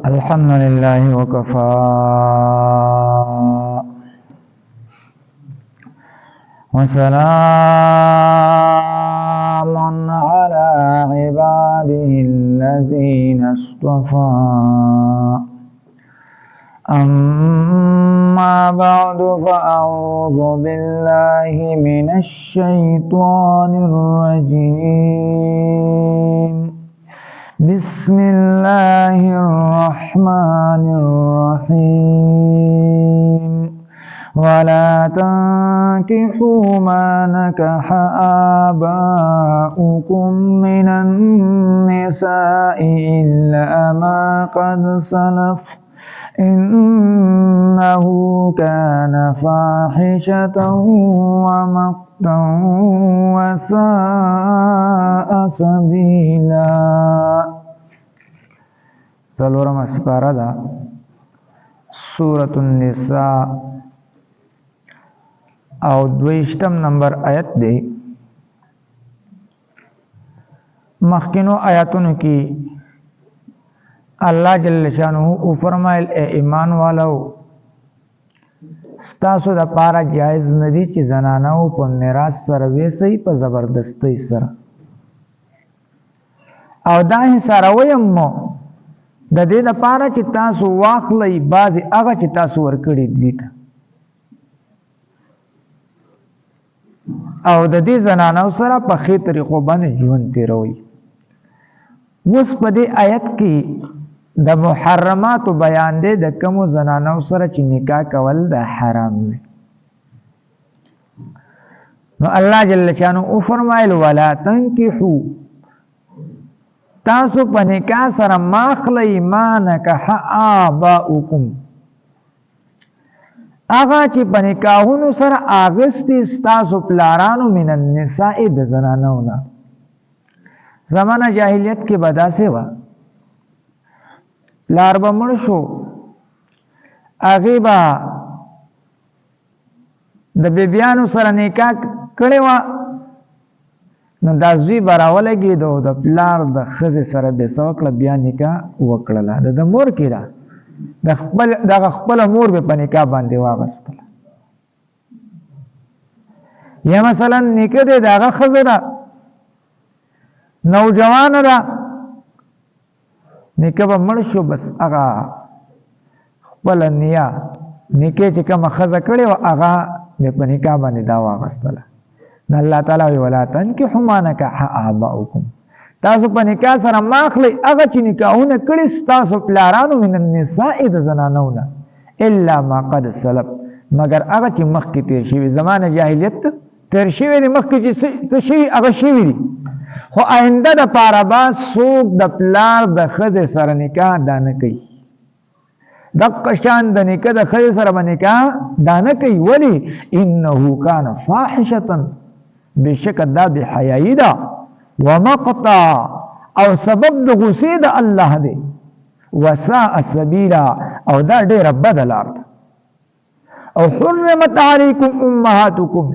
الحمد لله وكفى وسلام على عباده الذين اصطفى أما بعد فأعوذ بالله من الشيطان الرجيم بسم الله الرحمن الرحيم ولا تنكحوا ما نكح آباؤكم من النساء إلا ما قد سلف إنه كان فاحشة ومقتا وساء سبيلا. څلورم سپاره ده سورة النساء او 22 نمبر آیت دی. مخکینو آیاتونو کې الله جل شانه او فرمایل اے ایمان والو ستاسو د پاره جایز ندی چې زنانو په میراث سره وېسي په زبردستی سره او دا سره ویم د دې د پاره چې تاسو واخلې بعضی هغه چې تاسو ورکړي دي او د دې زنانو سره په خې طریقو باندې ژوند تیروي. اوس په دې آیت کې د محرمات بیان دی د کوم زنانو سره چې نکاح کول د حرام دی. نو الله جل شانه او فرمایل ولا تنکحوا تاسو په نکاح سره ماخلی ما نکح آباؤکم هغه چې په نکاحونو سره اغستی تاسو پلارانو من النساء د زنانو نه. زمانه جاهلیت کې بداسه و پلار به مړ شو هغه به د بیبیانو سره نکاح کړي و نو دا زوی براولګي د پلار د خزه سره به سوکړه بیا نکاح وکړه د مور کې را د خپل مور به په نکاح باندې واغستل. یا مثلا نکاح د هغه خزه را نوجوان را نکاح به مړ شو بس هغه خپل نیا نکاح چې کوم خزه کړي او هغه په نکاح باندې دا واغستله. الله تعالی ولا تنکحوا ما نکح آباؤکم تاسو په نکاح سره ماخلی هغه چې نکاحونه کړي تاسو پلارانو من النساء د زنانو نه الا ما قد سلف مگر هغه چې مخکې تیر شوی زمانه جاهلیت تیر شوی دی مخکې چې څه شوی هغه شوی دی خو آینده د پاره با څوک د پلار د ښځې سره نکاح دا نه کوي. دغه شان د نکاح د ښځې سره به نکاح دا نه کوي. ولې انه کان فاحشة بشک دا بې حیایي ده ومقتا او سبب د غصې د الله دی وساء سبیلا او دا ډېره بده لار ده. او حرمت علیکم امهاتکم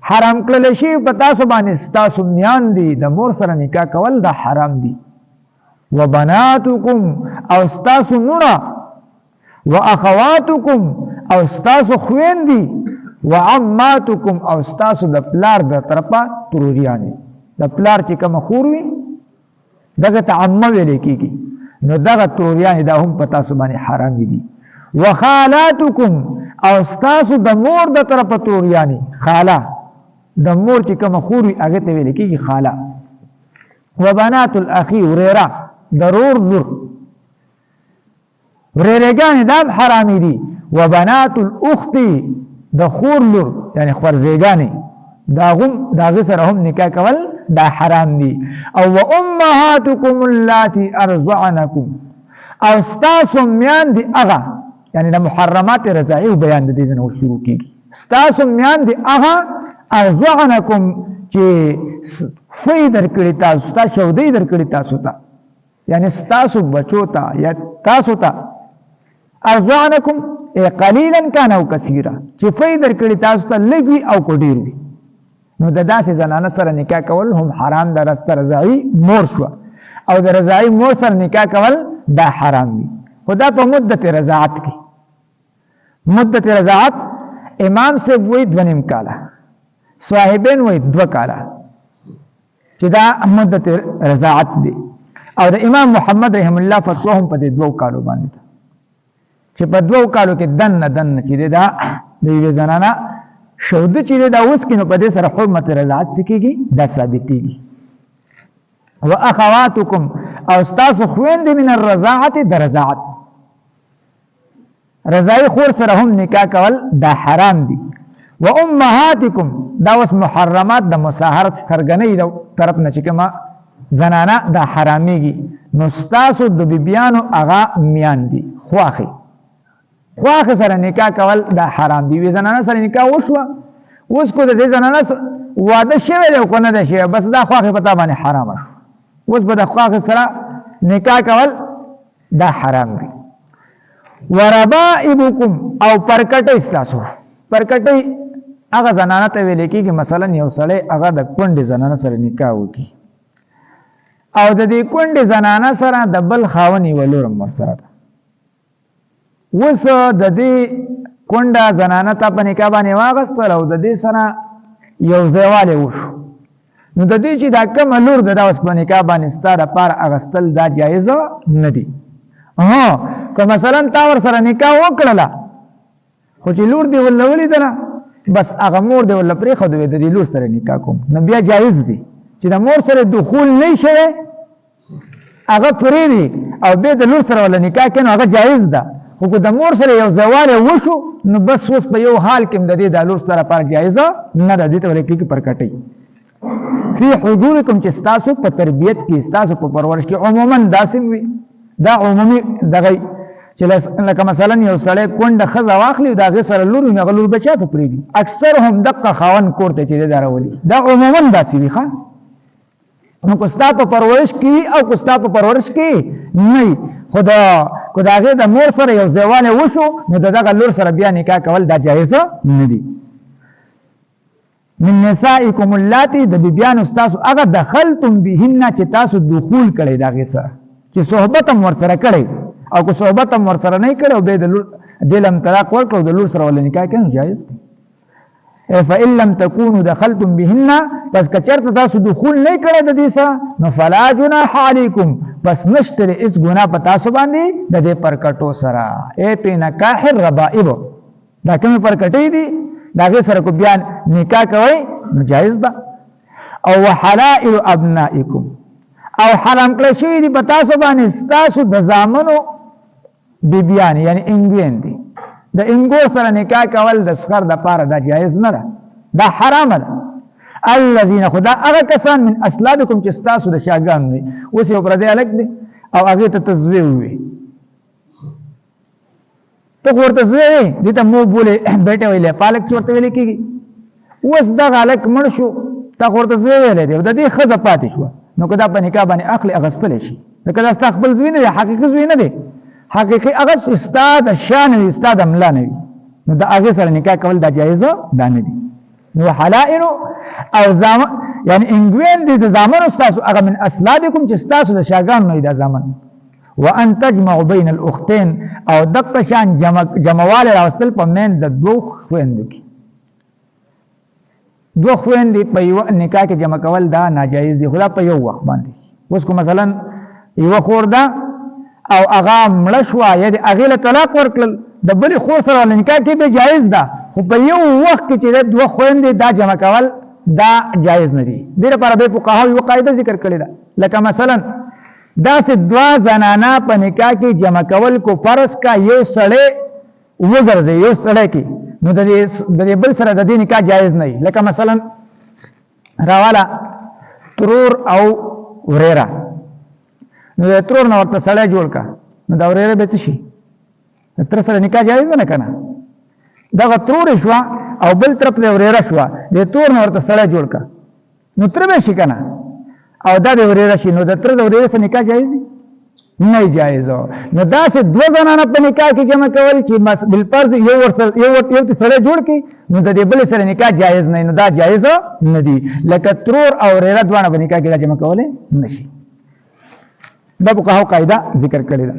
حرام کړل شي په تاسو باندې ستاسو میان دي د مور سره نکاح کول دا حرام دي. وبناتکم او ستاسو نوره واخواتکم او ستاسو خويندې وعماتکم او ستاسو د پلار د طرفه تروریانې د پلار چې کوم خور وي دغه ته عمه ویل کېږي نو دغه تروریانې دا هم په تاسو باندې حرام دي. وخالاتکم او ستاسو د مور د طرفه تروریانې خاله د مور چې کوم خور وي هغه ته ویل کېږي خاله. وبنات الاخي وريره ضرور لور وريرګانې دا حرام دي. وبنات الاخت د خور لور یعنی خورزیګانې داغه سره هم نکاح کول دا حرام دي. او امهاتکم اللاتي ارضعنکم او ستاسو میان دي هغه یعنی د محرمات رضاعي بیان د دې نه شروع کیږي. ستاسو میان دي هغه ارضعنکم چې فی درکړی تاسو ته شودې درکړی تاسو ته یعنی ستاسو بچو ته یا تاسو ته ارضعنکم قلیلا کان او کثیرا چې فی درکړی تاسو ته لګي او کو ډیر وي نو د داسې زنانه سره نکاح کول هم حرام ده. رضاعي مور شو او د رضاعي مور سره نکاح کول دا حرام وي. خدا په مدت رضاعت کې مدت رضاعت امام سے وی 2.5 کاله صاحبین وی 2 کاله چې دا مدت رضاعت دی او د امام محمد رحم الله فتوا هم په 2 کالو باندې چې په 2 کالو کې دن چې دا د یوې زنانه شهود چې دا اوس کې نو په دې سره حرمت رضاعت کېږي دا ثابتېږي واخواتکم او تاسو خويندې من الرضاعت د رضاعت رضاعي خور سره هم نکاح کول دا حرام دي و امهاتکم دا اوس محرمات د مصاهرت سرګنۍ د طرف نه چې کما زنانه دا حراميږي نو تاسو د بیبيانو اغا میان دي خواخ سره نکاح کول دا حرام دي وی زنانه سره نکاح وشو اوس کو د دې زنانه واده شوی دی کو نه ده شوی بس دا خواخ پتا باندې حرام شو اوس به د خواخ سره نکاح کول دا حرام دي وربائبکم او پرکټه استاسو پرکټه هغه زنانه ته ویل کېږي مثلا یو سړی هغه د کونډې زنانه سره نکاح وکړي او د دې کونډې زنانه سره د بل خاوني ولورم ورسره ده اوس د دې کونډه زنانه ته په نکاح باندې واغستل او د دې سره یو ځایواله وشو نو د دې چې دا کوم لور ده دا اوس په نکاح باندې ستاره پر اغستل دا جایز نه دي که مثلا تا ور سره نکاح وکړه خو چې لور دی ولولې ده بس هغه مور دی ول پرې خو د دې لور سره نکاح کوم نو بیا جایز دي چې د مور سره دخول نه شي هغه پرې دی او به د لور سره ول نکاح کینو هغه جایز ده خو د مور سره یو ځواله وشو نو بس اوس په یو حال کې د دې د لور سره پر جایز نه ده دې ته ولې کې پر کټي فی حجورکم چې تاسو په تربیت کې تاسو په پرورش کې عموما داسم وي دا عمومي دغه چې لکه مثلا یو سړی کونډه خزه واخلي دا غي سره لور نه غلور بچا ته پریږي اکثر هم دغه خاون کوړته چې دراولي دا عموما داسې وي ښا نو کوستا په پرورش کې او کوستا په پرورش کې نه خدا خداغه د مور سره یو ځوانه وشو نو دغه لور سره بیا نکاح کول دا جایز نه دي من نسائکم اللاتی د بیان استاد هغه دخلتم بهن چې تاسو دخول کړي دغه سره چې صحبت هم ورسره کړي او کو صحبت هم ورسره نه کړي او به د دلم طلاق ورکړو د لور سره ول نکاح کړي جایز دي فإن لم تكونوا دخلتم بهن پس کچرته تاسو دخول نه کړی د دې سره نو فلا جناح علیکم پس نشته اس ګناه په تاسو باندې د دې پرکټو سره په نکاح الربائب دا کوم پرکټې دي دا سره کو بیان نکاح کوي نو جایز ده او وحلائل ابنائکم او حرام کړی شوی دي په تاسو باندې تاسو د زامنو بیبیان یعنی انګوین دي د انګور سره نکاح کول د سخر د پاره دا جایز نه ده دا حرام ده الذين خدا هغه کسان من اسلابکم چې تاسو د شاګان وي اوس یو پر دې الګ دي او هغه ته تزوی وي ته ورته زوی دي ته مو بوله بیٹه ویلې پالک چورته ویلې کیږي اوس دا الګ مړ شو ته ورته زوی ویلې دی د دې خزه پاتې شو نو کدا په نکاح باندې اخلي اغستل شي کدا استقبال زوی نه حقیقي زوی نه دی حقیقي هغه استاد شان وي استاد املا نه وي نو دا هغه سره نکاح کول دا جایز ده نه دي نو حلائل او زام یعنی انګوین دي د زامن استاد هغه من اسلابکم چې استاد د شاګان نه دا زامن وان تجمع بین الاختين او دغه شان جمعواله راوستل په من د دوه خويندو کې دوه خويندې په یو نکاح کې جمع کول دا ناجایز دي خدا په یو وخت باندې اوس کو مثلا یو خور ده او هغه مړ شو یا د هغې له طلاق ورکړل د بلې خور سره نکاح کې به جایز ده خو په یو وخت کې چې د دوه خویندې دا جمع کول دا جایز نه دي دې لپاره به فقهاو یو قاعده ذکر کړې ده لکه مثلا داسې دوه زنانه په نکاح کې جمع کول کو فرض کا یو سړی وګرځي یو سړی کې نو د دې بل سره د دې نکاح جایز نه وي لکه مثلا راواله ترور او وریره نو د ترور نه ورته سړی جوړ کا نو دا وریره به څه شي تر سره نکاح جایز نه کنه دغه ترور شو او بل طرف له وریره شو د تور نه ورته سړی جوړ کا نو تر به شي کنه او دا د وریره شي نو د تر د وریره سره نکاح جایز نه جایز نو دا سه دو زنانه په نکاح کې جمع کول چې بل فرض یو سره جوړ کی نو د دې بل سره نکاح جایز نه نو دا جایز نه دي لکه ترور او وریره دوانه په نکاح کې جمع کول نشي دا په قاعده ذکر کړی ده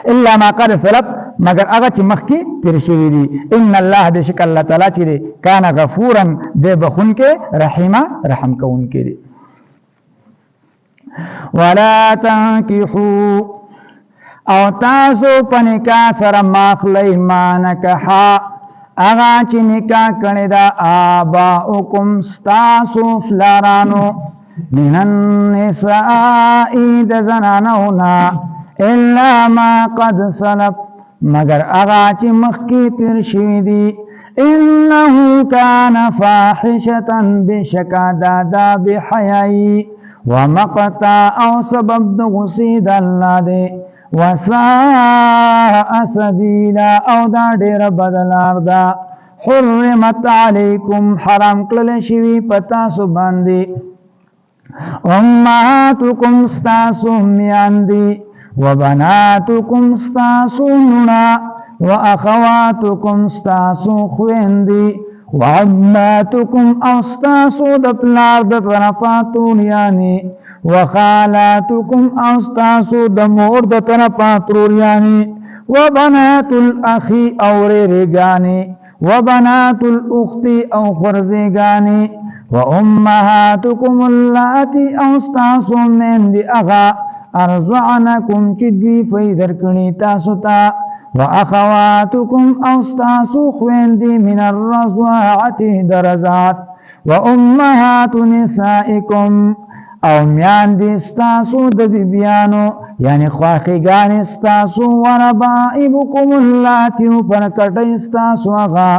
الا ما قد سلف مگر هغه چې مخکې تیر شوي دي. ان الله بشک الله تعالی چې دی کان غفورا دی بخونکې رحیما رحم کوونکی دی. ولا تنكحوا او تاسو په نکاح سره ماخلی ما نکحا اغا چې نکاح کړی دا آباؤکم ستاسو فلارانو من النساء د زنانونا الا ما قد سلف مگر اغا چې مخکې تیر شوي دي. انه کان فاحشة بشکا دادا بحیائی ومقتا او سبب د غصې د الله دی. وساء سبیلا او دا ډیر بدلار دا. حرمت علیکم حرام کړل شوی پتا سو باندې امهاتکم ستاسو میاندی وبناتکم ستاسو نونا واخواتکم ستاسو خويندی وعماتکم او ستاسو د پلار د طرفا توریانی وخالاتکم او ستاسو د مور د طرفا توریانی وبنات الاخی او ریگانی وبنات الاخت او خرزگانی وامهاتکم اللاتی او ستاسو میندی اغا ارزعنکم چې دوی فیدر کړي تاسو ته واخواتکم او ستاسو خويندې من الرضاعة درزات وامهات نسائکم او میاندې ستاسو د بیبیانو یعنی خواخیګانې ستاسو وربائبکم اللاتی پرکټۍ ستاسو هغه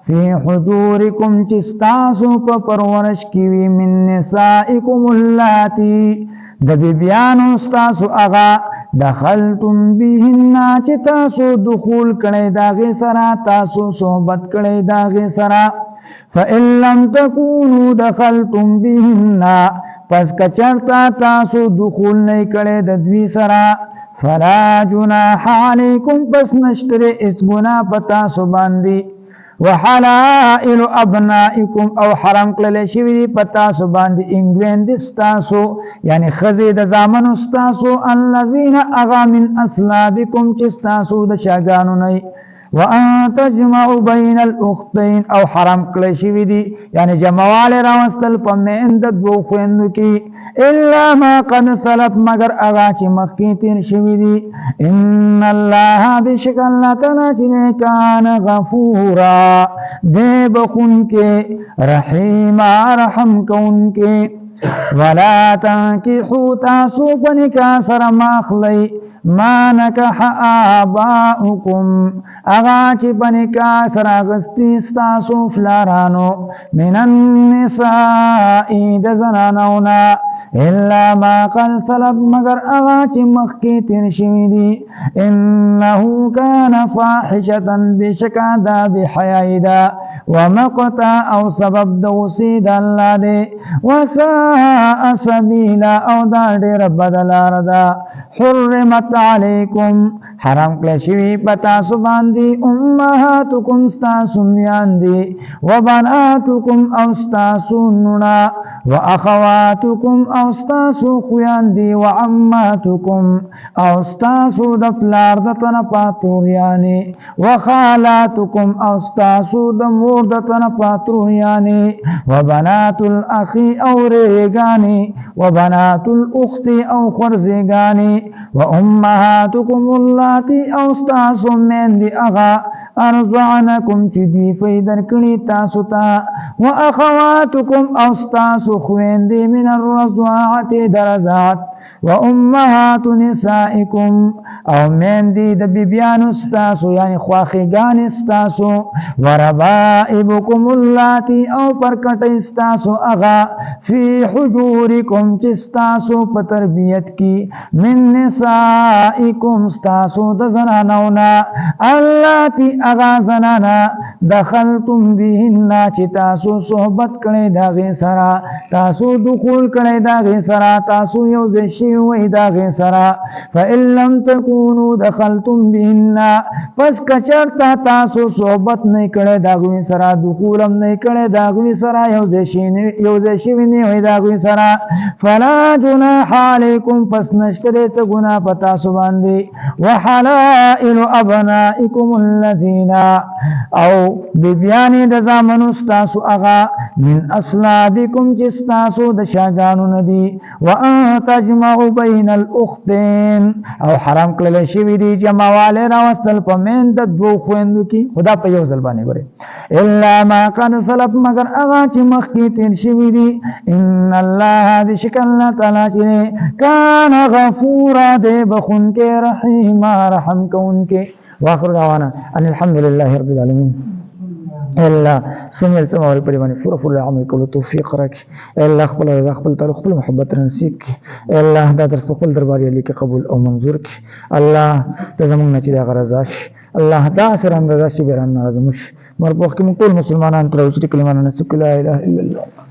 فی حجورکم چې ستاسو په پرورش کې وي من نسائکم اللاتی د بیبیانو ستاسو اغا دخلتم بهن چې تاسو دخول کړی داغه سره تاسو صحبت کړی داغه سره. فإن لم تكونوا دخلتم بهن پس کچرتا تاسو دخول نه کړی د دوی سره فلا جناح علیکم پس نشتره اس گناه پتا سو باندې. وحلائل ابنائکم او حرام کړل شوی دی پتا سو باندې انګویند ستاسو یعنی خزی د زامن ستاسو الذين اغا من اصلابکم چې ستاسو د شاګانو نه. وان تجمعوا بین الاختین او حرام کړل شوی دی یعنی جمعواله راوستل په میند دوه خويندو کې الا ما قد سلف مگر اغا چې مخکې تیر شوی دی. ان الله بشک الله تعالی چې کان غفورا دی بخون کې رحیم رحم کون کې. ولا تنكحوا تاسو په نکاح سره ماخلی ما نکح آباؤکم اغا چې په نکاح سره غستی ستاسو فلارانو من النساء د زنانونا الا ما قد سلف مگر اغا چې مخکې تیر شوي دي. انه کان فاحشة بشکا دا بحیائی دا ومقتا او سبب د غصې د الله دی. وساء سبیلا او دا ډېر بدلار ده. حرمت علیکم حرام کړل شوی پتا سو باندې امهاتکم ستاسو میاندې وبناتکم او ستاسو نونا واخواتکم او ستاسو خویاندې وعماتکم او ستاسو د پلار د طرفا توریانې وخالاتکم او ستاسو د مور د طرفا توریانې وبنات الاخی او ریګانې وبنات الاخت او خرزګانې وامهاتکم اللاتی او ستاسو میندې اغا ارضعنکم چې دوی پیدا کړي تاسو ته واخواتکم او ستاسو خويندې من الرضاعة درزات وامهات نسائکم او میندې د بیبیانو ستاسو یعنی خواخیګانې ستاسو وربائبکم اللاتی او پرکټۍ ستاسو اغا فی حجورکم چې ستاسو په تربیت کې من نسائکم ستاسو د زنانونا اللاتی اغا زنانا دخلتم بهن چې تاسو صحبت کړئ دا غي سره تاسو دخول کړئ دا غي سره تاسو یو ځای شوي وئ دا غي سره فإن لم تكونوا دخلتم بهن پس کچرته تاسو صحبت نه کړئ دا غي سره دخول هم نه کړئ دا غي سره یو ځای شوي نه وئ دا غي سره فلا جناح علیکم پس نشته څه ګناه په تاسو باندې وحلائل ابنائکم الذین او بیبیان د زامنو ستاسو اغا من اصلابکم چې ستاسو د شاګانو ندي وان تجمعوا بین الاختین او حرام کړل شوی دی جمعواله راوستل په من د دوه خويندو کې خدا په یو ځل باندې غره الا ما قد سلف مگر اغا چې مخکې تیر شوی دی ان الله بشکل تعالی چې کان غفورا دې بخون کې رحیم رحم کون کې واخر دعوانا ان الحمد لله رب العالمین الله سمل سماوي په باندې فور عمل کولو توفیق راکړي الله خپل رضا خپل تعالی خپل محبت نصیب کړي الله دا در خپل دربار یې کې قبول او منظور کړي الله ته زموږ نه چې دا غرض الله دا سره انداز شي بیران ناراضه مش مرپوخ کې ټول مسلمانان تر اوسه کلمه نه نسک لا اله الا الله